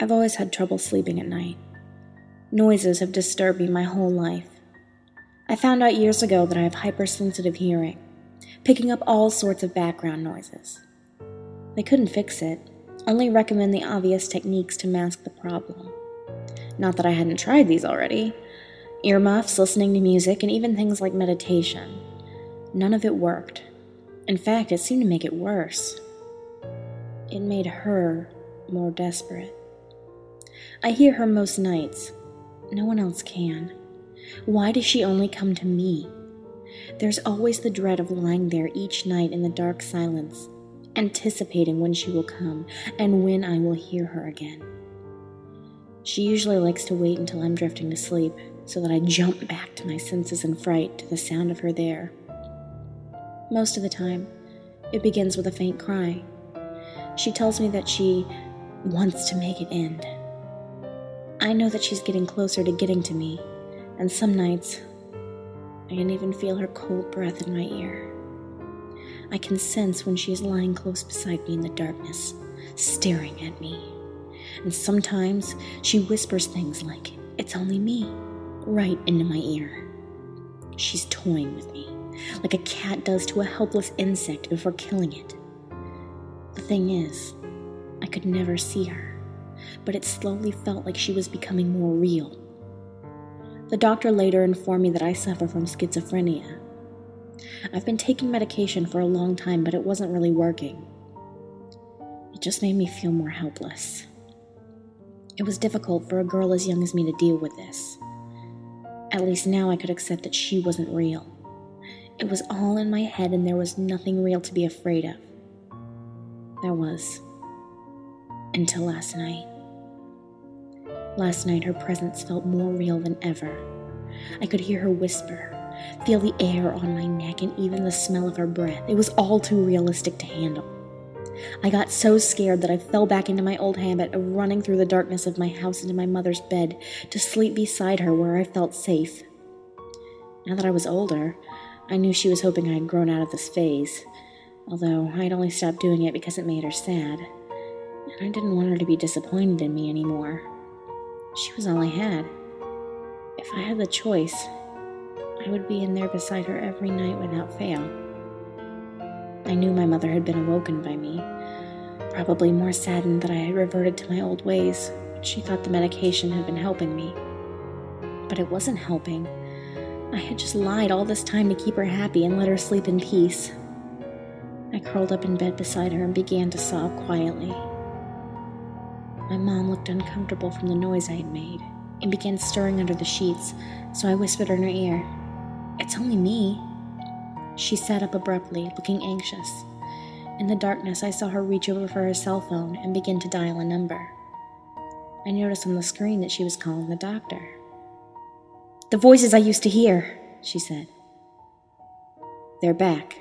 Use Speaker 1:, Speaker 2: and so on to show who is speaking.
Speaker 1: I've always had trouble sleeping at night. Noises have disturbed me my whole life. I found out years ago that I have hypersensitive hearing, picking up all sorts of background noises. They couldn't fix it, only recommend the obvious techniques to mask the problem. Not that I hadn't tried these already. Earmuffs, listening to music, and even things like meditation. None of it worked. In fact, it seemed to make it worse. It made her more desperate. I hear her most nights. No one else can. Why does she only come to me? There's always the dread of lying there each night in the dark silence, anticipating when she will come and when I will hear her again. She usually likes to wait until I'm drifting to sleep so that I jump back to my senses in fright to the sound of her there. Most of the time, it begins with a faint cry. She tells me that she wants to make it end. I know that she's getting closer to getting to me, and some nights, I can even feel her cold breath in my ear. I can sense when she is lying close beside me in the darkness, staring at me. And sometimes she whispers things like, "It's only me," right into my ear. She's toying with me, like a cat does to a helpless insect before killing it. The thing is, I could never see her, but it slowly felt like she was becoming more real. The doctor later informed me that I suffer from schizophrenia. I've been taking medication for a long time, but it wasn't really working. It just made me feel more helpless. It was difficult for a girl as young as me to deal with this. At least now I could accept that she wasn't real. It was all in my head and there was nothing real to be afraid of. There was. Until last night. Last night her presence felt more real than ever. I could hear her whisper, feel the air on my neck, and even the smell of her breath. It was all too realistic to handle. I got so scared that I fell back into my old habit of running through the darkness of my house into my mother's bed to sleep beside her where I felt safe. Now that I was older, I knew she was hoping I had grown out of this phase, although I'd only stopped doing it because it made her sad, and I didn't want her to be disappointed in me anymore. She was all I had. If I had the choice, I would be in there beside her every night without fail. I knew my mother had been awoken by me, probably more saddened that I had reverted to my old ways. She thought the medication had been helping me. But it wasn't helping. I had just lied all this time to keep her happy and let her sleep in peace. I curled up in bed beside her and began to sob quietly. My mom looked uncomfortable from the noise I had made and began stirring under the sheets, so I whispered in her ear, "It's only me." She sat up abruptly, looking anxious. In the darkness, I saw her reach over for her cell phone and begin to dial a number. I noticed on the screen that she was calling the doctor. "The voices I used to hear," she said. "They're back,"